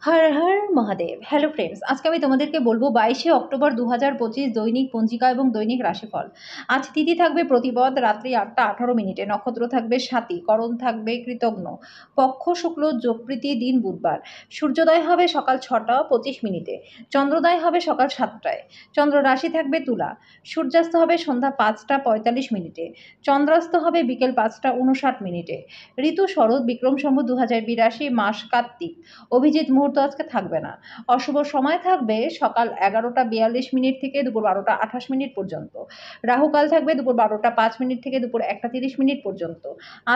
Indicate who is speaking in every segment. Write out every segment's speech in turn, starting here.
Speaker 1: Har Har Mahadev. Hello friends, আজকে আমি তোমাদেরকে বলবো 22শে অক্টোবর 2025 দৈনিক পঞ্জিকা এবং দৈনিক রাশিফল। আজ তিথি থাকবে প্রতিপদ, রাত্রি 8টা 18 মিনিটে। নক্ষত্র থাকবে স্বাতী, করণ থাকবে কৃতঘ্ন, পক্ষ শুক্ল, যোগপ্রীতি, দিন বুধবার। সূর্যোদয় হবে সকাল 6টা 25 মিনিটে, চন্দ্রোদয় হবে সকাল 7টায়। চন্দ্র রাশি থাকবে তুলা, সূর্যাস্ত হবে সন্ধ্যা 5টা 45 মিনিটে, চন্দ্রাস্ত হবে বিকেল 5টা 59 মিনিটে। ঋতু শরৎ, বিক্রম সম্বত 2082, মাস কার্তিক। অভিজিৎ মুহূর্ত আজকে থাকবে না। অশুভ সময় থাকবে সকাল 11টা 42 মিনিট থেকে দুপুর 12টা 28 মিনিট পর্যন্ত। রাহুকাল থাকবে দুপুর 12টা 5 মিনিট থেকে দুপুর 1টা 30 মিনিট পর্যন্ত।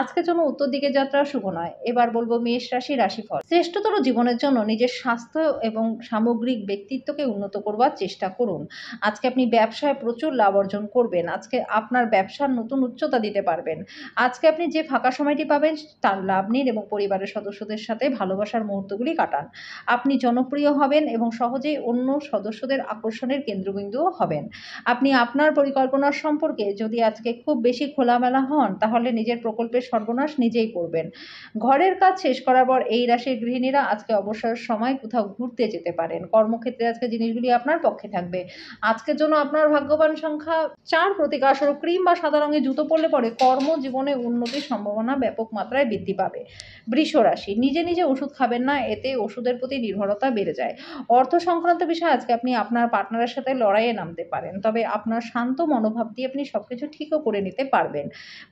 Speaker 1: আজকের জন্য উত্তর দিকে যাত্রা শুভ নয়। এবার বলবো মেষ রাশি রাশিফল। শ্রেষ্ঠতর জীবনের জন্য নিজের স্বাস্থ্য এবং সামগ্রিক ব্যক্তিত্বকে উন্নত করবার চেষ্টা করুন। আজকে আপনি ব্যবসায় প্রচুর লাভ অর্জন করবেন। আজকে আপনার ব্যবসার নতুন উচ্চতা দিতে পারবেন। আজকে আপনি যে ফাঁকা সময়টি পাবেন তার লাভ নিন এবং পরিবারের সদস্যদের সাথে ভালোবাসার মুহূর্তগুলি কাটান। আপনি জনপ্রিয় হবেন এবং সহজেই অন্য সদস্যদের আকর্ষণের কেন্দ্রবিন্দুও হবেন। আপনি আপনার পরিকল্পনার সম্পর্কে যদি আজকে খুব বেশি খোলামেলা হন, তাহলে নিজের প্রকল্পের সর্বনাশ নিজেই করবেন। ঘরের কাজ শেষ করার পর এই রাশির গৃহিণীরা আজকে অবসর সময় কোথাও ঘুরতে যেতে পারেন। কর্মক্ষেত্রে আজকে জিনিসগুলি আপনার পক্ষে থাকবে। আজকের জন্য আপনার ভাগ্যবান সংখ্যা 4, প্রতিকারস্বরূপ ক্রিম বা সাদা রঙের জুতো পরলে পরে কর্মজীবনে উন্নতির সম্ভাবনা ব্যাপক মাত্রায় বৃদ্ধি পাবে। বৃষ রাশি, নিজে নিজে ওষুধ খাবেন না, এতে ওষুধের প্রতি নির্ভরতা বেড়ে যায়। অর্থ সংক্রান্ত বিষয়ে আজকে আপনি আপনার পার্টনারের সাথে লড়াইয়ে নামতে পারেন, তবে আপনার শান্ত মনোভাব দিয়ে আপনি সবকিছু ঠিকও করে নিতে পারবেন।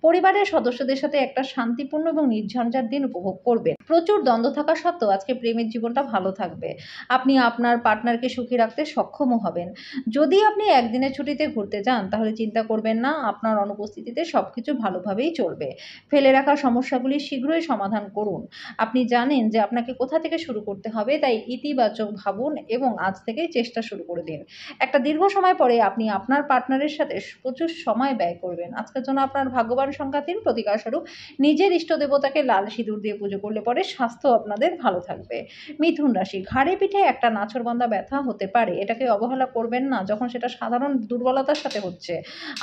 Speaker 1: পরিবারের সদস্যদের সাথে একটা শান্তিপূর্ণ এবং নির্ঝঞ্ঝাট দিন উপভোগ করবেন। প্রচুর দ্বন্দ্ব থাকা সত্ত্বেও আজকে প্রেমের জীবনটা ভালো থাকবে। আপনি আপনার পার্টনারকে সুখী রাখতে সক্ষমও হবেন। যদি আপনি একদিনের ছুটিতে ঘুরতে যান, তাহলে চিন্তা করবেন না, আপনার অনুপস্থিতিতে সবকিছু ভালোভাবেই চলবে। ফেলে রাখা সমস্যাগুলি শীঘ্রই সমাধান করুন। আপনি জানেন যে আপনাকে কোথা থেকে শুরু করতে হবে, তাই ইতিবাচক ভাবুন এবং আজ থেকেই চেষ্টা শুরু করে দিন। একটা দীর্ঘ সময় পরে আপনি আপনার পার্টনারের সাথে প্রচুর সময় ব্যয় করবেন। আজকের জন্য আপনার ভাগ্যবান সংখ্যা 3, প্রতিকার স্বরূপ নিজের ইষ্ট দেবতাকে লাল সিঁদুর দিয়ে পুজো করলে পরে স্বাস্থ্য আপনাদের ভালো থাকবে। মিথুন রাশি, ঘাড়ে পিঠে একটা নাছোড়বান্ধা ব্যথা হতে পারে, এটাকে অবহেলা করবেন না যখন সেটা সাধারণ দুর্বলতার সাথে হচ্ছে।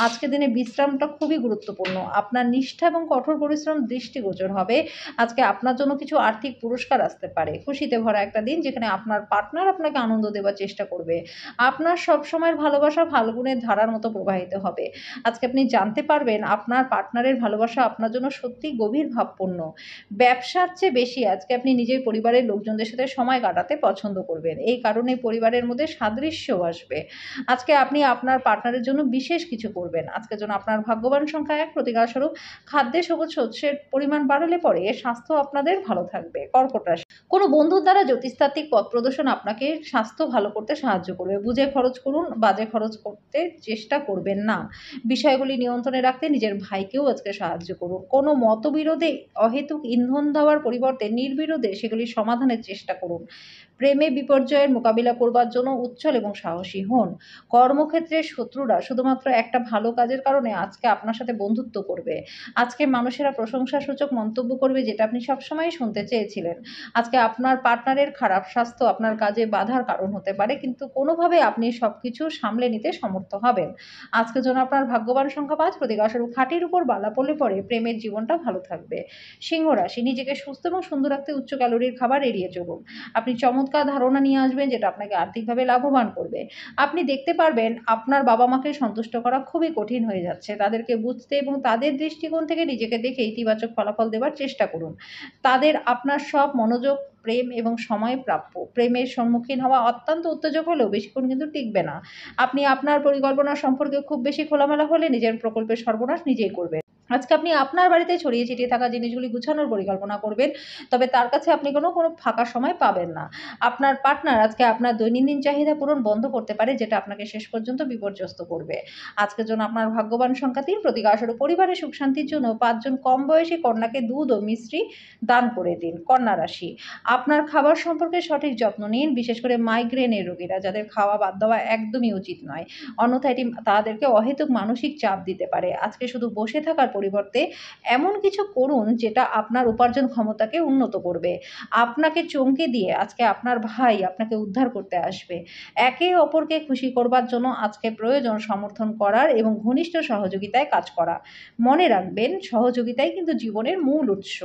Speaker 1: আজকের দিনে বিশ্রামটা খুবই গুরুত্বপূর্ণ। আপনার নিষ্ঠা এবং কঠোর পরিশ্রম দৃষ্টিগোচর হবে। আজকে আপনার জন্য কিছু আর্থিক পুরস্কার আসতে পারে। খুশিতে ভরা একটা দিন, যেখানে আপনার পার্টনার আপনাকে আনন্দ দেওয়ার চেষ্টা করবে। আপনার সবসময়ের ভালোবাসা ফাল্গুনের ধারার মতো প্রবাহিত হবে। আজকে আপনি জানতে পারবেন আপনার পার্টনারের ভালোবাসা আপনার জন্য সত্যিই গভীর ভাবপূর্ণ। ব্যবসার চেয়ে বেশি আজকে আপনি নিজের পরিবারের লোকজনদের সাথে সময় কাটাতে পছন্দ করবেন। এই কারণে পরিবারের মধ্যে সাদৃশ্যও আসবে। আজকে আপনি আপনার পার্টনারের জন্য বিশেষ কিছু করবেন। আজকের জন্য আপনার ভাগ্যবান সংখ্যা 1, প্রতিকার স্বরূপ খাদ্যে সবুজ শস্যের পরিমাণ বাড়ালে পরে স্বাস্থ্য আপনাদের ভালো থাকবে। কর্কট রাশি, কোনো বন্ধুর দ্বারা জ্যোতিষতাত্ত্বিক পথ প্রদর্শন আপনাকে স্বাস্থ্য ভালো করতে সাহায্য করবে। বুঝে খরচ করুন, বাজে খরচ করতে চেষ্টা করবেন না। বিষয়গুলি নিয়ন্ত্রণে রাখতে নিজের ভাইকেও আজকে সাহায্য করুন। কোনো মতবিরোধে অহেতুক ইন্ধন দেওয়ার পরিবর্তে নির্বিরোধে সেগুলি সমাধানের চেষ্টা করুন। প্রেমে বিপর্যয়ের মোকাবিলা করবার জন্য উচ্ছল এবং সাহসী হন। কর্মক্ষেত্রে শত্রুরা শুধুমাত্র একটা ভালো কাজের কারণে আজকে আপনার সাথে বন্ধুত্ব করবে। আজকে মানুষেরা প্রশংসাসূচক মন্তব্য করবে, যেটা আপনি সবসময় শুনতে চেয়েছিলেন। আজকে আপনার পার্টনারের খারাপ স্বাস্থ্য আপনার কাজে বাধার কারণ হতে পারে, কিন্তু কোনোভাবে আপনি সবকিছু সামলে নিতে সমর্থ হবেন। আজকের জন্য আপনার ভাগ্যবান সংখ্যা 5, প্রতিকার স্বরূপ খাঁটির উপর বালা পড়লে পরে প্রেমের জীবনটা ভালো থাকবে। সিংহ রাশি, নিজেকে সুস্থ এবং সুন্দর রাখতে উচ্চ ক্যালোরির খাবার এড়িয়ে চলুন। আপনি চমৎকার ধারণা নিয়ে আসবেন, যেটা আপনাকে আর্থিকভাবে লাভবান করবে। আপনি দেখতে পারবেন আপনার বাবা মাকে সন্তুষ্ট করা খুবই কঠিন হয়ে যাচ্ছে। তাদেরকে বুঝতে এবং তাদের দৃষ্টিকোণ থেকে নিজেকে দেখে ইতিবাচক ফলাফল দেওয়ার চেষ্টা করুন। তাদের আপনার সব মনোযোগ, প্রেম এবং সময় প্রাপ্য। প্রেমের সম্মুখীন হওয়া অত্যন্ত উত্তেজক হলেও বেশিক্ষণ কিন্তু টিকবে না। আপনি আপনার পরিকল্পনা সম্পর্কে খুব বেশি খোলামেলা হলে নিজের প্রকল্পের সর্বনাশ নিজেই করবেন। আজকে আপনি আপনার বাড়িতে ছড়িয়ে ছিটিয়ে থাকা জিনিসগুলি গুছানোর পরিকল্পনা করবেন, তবে তার কাছে আপনি কোনো ফাঁকা সময় পাবেন না। আপনার পার্টনার আজকে আপনার দৈনন্দিন চাহিদা পূরণ বন্ধ করতে পারে, যেটা আপনাকে শেষ পর্যন্ত বিপর্যস্ত করবে। আজকের জন্য আপনার ভাগ্যবান সংখ্যা 3, প্রতিকার স্বরূপ পরিবারের সুখ শান্তির জন্য 5 জন কম বয়সী কন্যাকে দুধ ও মিশ্রি দান করে দিন। কন্যা রাশি, আপনার খাবার সম্পর্কে সঠিক যত্ন নিন, বিশেষ করে মাইগ্রেনের রোগীরা, যাদের খাওয়া বাদ দেওয়া একদমই উচিত নয়। অন্যথায় এটি তাদেরকে অহেতুক মানসিক চাপ দিতে পারে। আজকে শুধু বসে থাকার পরিবর্তে এমন কিছু করুন যেটা আপনার উপার্জন ক্ষমতাকে উন্নত করবে। আপনাকে চমকে দিয়ে আজকে আপনার ভাই আপনাকে উদ্ধার করতে আসবে। একে অপরকে খুশি করবার জন্য আজকে প্রয়োজন সমর্থন করার এবং ঘনিষ্ঠ সহযোগিতায় কাজ করা। মনে রাখবেন, সহযোগিতাই কিন্তু জীবনের মূল উৎস।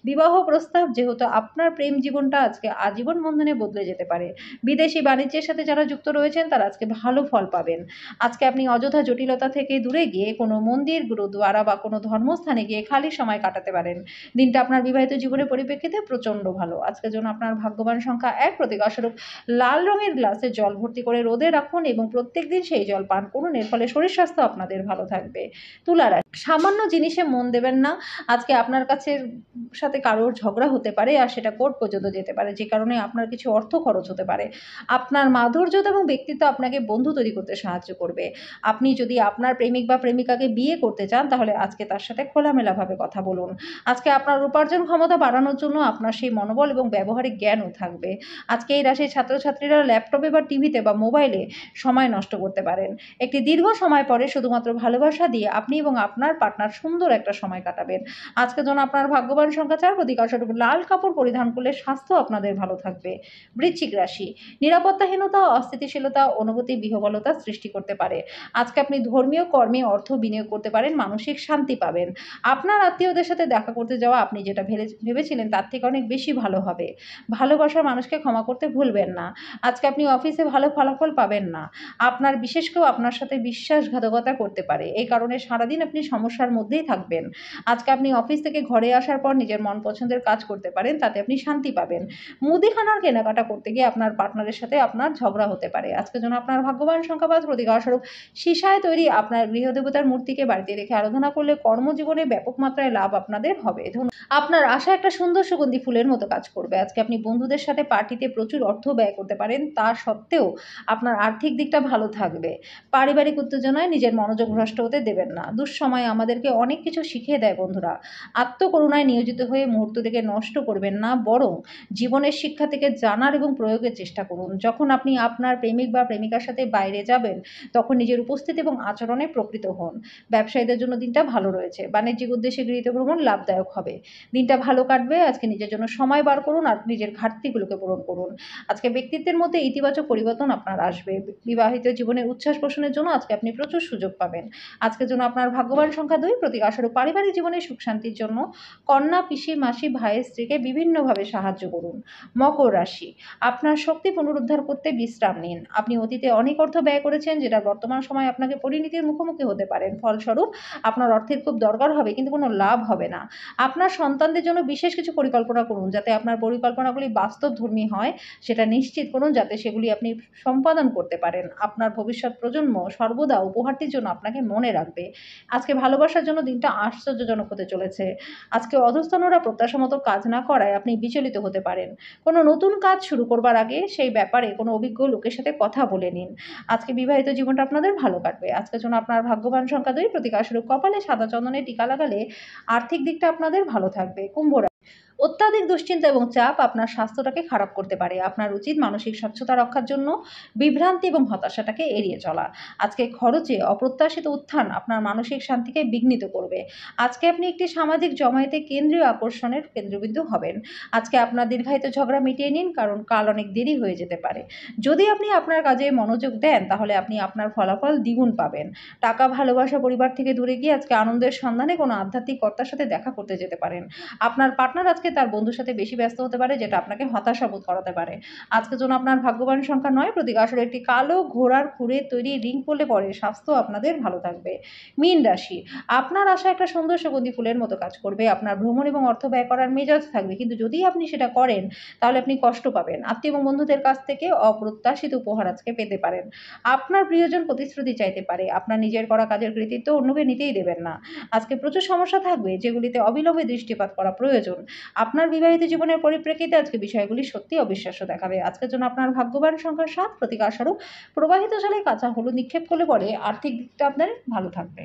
Speaker 1: বিবাহ প্রস্তাব যেহেতু আপনার প্রেম জীবনটা আজকে আজীবন বন্ধনে বদলে যেতে পারে। বিদেশি বাণিজ্যের সাথে যারা যুক্ত রয়েছেন তারা আজকে ভালো ফল পাবেন। আজকে আপনি অযথা জটিলতা থেকে দূরে গিয়ে কোনো মন্দির, গুরুদুয়ারা বা কোনো ধর্মস্থানে গিয়ে খালি সময় কাটাতে পারেন। দিনটা আপনার বিবাহিত জীবনের পরিপ্রেক্ষিতে প্রচণ্ড ভালো। আজকের জন্য আপনার ভাগ্যবান সংখ্যা ১, প্রতীকস্বরূপ লাল রঙের গ্লাসে জল ভর্তি করে রোদে রাখুন এবং প্রত্যেকদিন সেই জল পান করুন। এর ফলে শরীর স্বাস্থ্য আপনাদের ভালো থাকবে। তুলা রাশি, সামান্য জিনিসে মন দেবেন না। আজকে আপনার কাছে সাথে কারোর ঝগড়া হতে পারে আর সেটা কোর্ট পর্যন্ত যেতে পারে, যে কারণে আপনার কিছু অর্থ খরচ হতে পারে। আপনার মাধুর্যতা এবং ব্যক্তিত্ব আপনাকে বন্ধু তৈরি করতে সাহায্য করবে। আপনি যদি আপনার প্রেমিক বা প্রেমিকাকে বিয়ে করতে চান তাহলে আজকে তার সাথে খোলামেলাভাবে কথা বলুন। আজকে আপনার উপার্জন ক্ষমতা বাড়ানোর জন্য আপনার সেই মনোবল এবং ব্যবহারিক জ্ঞানও থাকবে। আজকে এই রাশির ছাত্রছাত্রীরা ল্যাপটপে বা টিভিতে বা মোবাইলে সময় নষ্ট করতে পারেন। একটি দীর্ঘ সময় পরে শুধুমাত্র ভালোবাসা দিয়ে আপনি এবং আপনার পার্টনার সুন্দর একটা সময় কাটাবেন। আজকের জন্য আপনার ভাগ্যবান সংখ্যা ৪, প্রতীকস্বরূপ লাল কাপড় পরিধান করলে স্বাস্থ্য আপনাদের ভালো থাকবে। বৃশ্চিক রাশি, নিরাপত্তাহীনতা ও অস্থিতিশীলতা অনুভূতি বিহ্বলতা সৃষ্টি করতে পারে। আজকে আপনি ধর্মীয় কর্মে অর্থ বিনিয়োগ করতে পারেন, মানসিক শান্তি পাবেন। আপনার আত্মীয়দের সাথে দেখা করতে যাওয়া আপনি যেটা ভেবেছিলেন তার থেকে অনেক বেশি ভালো হবে। ভালোবাসার মানুষকে ক্ষমা করতে ভুলবেন না। আজকে আপনি অফিসে ভালো ফলাফল পাবেন না। আপনার বিশেষ কেউ আপনার সাথে বিশ্বাসঘাতকতা করতে পারে। এই কারণে সারাদিন আপনি সমস্যার মধ্যেই থাকবেন। আজকে আপনি অফিস থেকে ঘরে আসার পর নিজের মন পছন্দের কাজ করতে পারেন, তাতে আপনি শান্তি পাবেন। মুদিখানার কেনাকাটা করতে গিয়ে আপনার পার্টনারের সাথে আপনার ঝগড়া হতে পারে। আজকের জন্য আপনার ভাগ্যবান সংখ্যা ৫, প্রতীকস্বরূপ সীসায় তৈরি আপনার গৃহদেবতার মূর্তিকে বাড়িতে রেখে আরাধনা করলে কর্মজীবনে ব্যাপক মাত্রায় লাভ আপনাদের হবে। আপনার আশা একটা সুন্দর সুগন্ধি ফুলের মতো কাজ করবে। আজকে আপনি বন্ধুদের সাথে পার্টিতে প্রচুর অর্থ ব্যয় করতে পারেন, তা সত্ত্বেও আপনার আর্থিক দিকটা ভালো থাকবে। পারিবারিক উত্তেজনায় নিজের মনোযোগ ভ্রষ্ট হতে দেবেন না। দুঃসময় আমাদেরকে অনেক কিছু শিখিয়ে দেয় বন্ধুরা। আত্মকরুণায় নিয়োজিত হয়ে মুহূর্তটিকে নষ্ট করবেন না, বরং জীবনের শিক্ষা থেকে জানার এবং প্রয়োগের চেষ্টা করুন। যখন আপনি আপনার প্রেমিক বা প্রেমিকার সাথে বাইরে যাবেন তখন নিজের উপস্থিতি এবং আচরণে প্রকৃত হন। ব্যবসায়ীদের জন্য দিনটা ভালো রয়েছে। বাণিজ্যিক উদ্দেশ্যে গৃহীত ভ্রমণ লাভদায়ক হবে। দিনটা ভালো কাটবে। আজকে নিজের জন্য সময় বার করুন আর নিজের ঘাটতিগুলোকে পূরণ করুন। আজকে ব্যক্তিত্বের মধ্যে ইতিবাচক পরিবর্তন আপনার আসবে। বিবাহিত জীবনের উচ্ছ্বাস পোষণের জন্য আজকে আপনি প্রচুর সুযোগ পাবেন। আজকের জন্য আপনার ভাগ্যবান সংখ্যা ২, প্রতীকস্বরূপ পারিবারিক জীবনে সুখ শান্তির জন্য কন্যা, পিসি, মাসি, ভাইয়ের স্ত্রীকে বিভিন্নভাবে সাহায্য করুন। মকর রাশি, আপনার শক্তি পুনরুদ্ধার করতে বিশ্রাম নিন। আপনি অতীতে অনেক অর্থ ব্যয় করেছেন, যেটা বর্তমান সময়ে আপনাকে পরিণতির মুখোমুখি হতে পারেন। ফলস্বরূপ আপনার অর্থের খুব দরকার হবে, কিন্তু কোনো লাভ হবে না। আপনার সন্তানদের জন্য বিশেষ কিছু পরিকল্পনা করুন, যাতে আপনার পরিকল্পনাগুলি বাস্তবধর্মী হয়। সেটা নিশ্চিত করুন যাতে সেগুলি আপনি সম্পাদন করতে পারেন। আপনার ভবিষ্যৎ প্রজন্ম সর্বদা উপহারটির জন্য আপনাকে মনে রাখবে। আজকে ভালোবাসার জন্য দিনটা আশ্চর্যজনক হতে চলেছে। আজকে অধস্তনরা প্রত্যাশা মতো কাজ না করায় আপনি বিচলিত হতে পারেন। কোনো নতুন কাজ শুরু করবার আগে সেই ব্যাপারে কোনো অভিজ্ঞ লোকের সাথে কথা বলে নিন। আজকে বিবাহিত জীবনটা আপনাদের ভালো কাটবে। আজকের জন্য আপনার ভাগ্যবান সংখ্যা ২, প্রতীকস্বরূপ কপালে সাদা চন্দনের টিকা লাগালে আর্থিক দিকটা আপনাদের ভালো থাকবে। কুম্ভ রাশি, অত্যাধিক দুশ্চিন্তা এবং চাপ আপনার স্বাস্থ্যটাকে খারাপ করতে পারে। আপনার উচিত মানসিক স্বচ্ছতা রক্ষার জন্য বিভ্রান্তি এবং হতাশাটাকে এড়িয়ে চলা। আজকে খরচে অপ্রত্যাশিত উত্থান আপনার মানসিক শান্তিকে বিঘ্নিত করবে। আজকে আপনি একটি সামাজিক জমায়েতে কেন্দ্রীয় আকর্ষণের কেন্দ্রবিন্দু হবেন। আজকে আপনার দীর্ঘায়িত ঝগড়া মিটিয়ে নিন, কারণ কাল অনেক দেরি হয়ে যেতে পারে। যদি আপনি আপনার কাজে মনোযোগ দেন তাহলে আপনি আপনার ফলাফল দ্বিগুণ পাবেন। টাকা, ভালোবাসা, পরিবার থেকে দূরে গিয়ে আজকে আনন্দের সন্ধানে কোনো আধ্যাত্মিক কর্তার সাথে দেখা করতে যেতে পারেন। আপনার পার্টনার আজকে তার বন্ধুর সাথে বেশি ব্যস্ত হতে পারে, যেটা আপনাকে হতাশা বোধ করাতে পারে। আজকের জন্য আপনার ভাগ্যবান সংখ্যা ৯, প্রতীকস্বরূপ একটি কালো ঘোড়ার খুরে তৈরি রিং পরলে পরে স্বাস্থ্য আপনাদের ভালো থাকবে। মীন রাশি, আপনার আশা একটা সুন্দর সুগন্ধি ফুলের মতো কাজ করবে। আপনার ভ্রমণ এবং অর্থ ব্যয় করার মেজাজ থাকবে, কিন্তু যদি আপনি সেটা করেন তাহলে আপনি কষ্ট পাবেন। আত্মীয় এবং বন্ধুদের কাছ থেকে অপ্রত্যাশিত উপহার আজকে পেতে পারেন। আপনার প্রিয়জন প্রতিশ্রুতি চাইতে পারে। আপনার নিজের করা কাজের কৃতিত্ব অন্যকে নিতেই দেবেন না। আজকে প্রচুর সমস্যা থাকবে, যেগুলিতে অবিলম্বে দৃষ্টিপাত করা প্রয়োজন। আপনার বিবাহিত জীবনের পরিপ্রেক্ষিতে আজকে বিষয়গুলি সত্যি অবিশ্বাস্য দেখাবে। আজকের জন্য আপনার ভাগ্যবান সংখ্যা ৭, প্রতীকস্বরূপ প্রবাহিত জলে কাঁচা হলুদ নিক্ষেপ করলে পরে আর্থিক দিকটা আপনার ভালো থাকবে।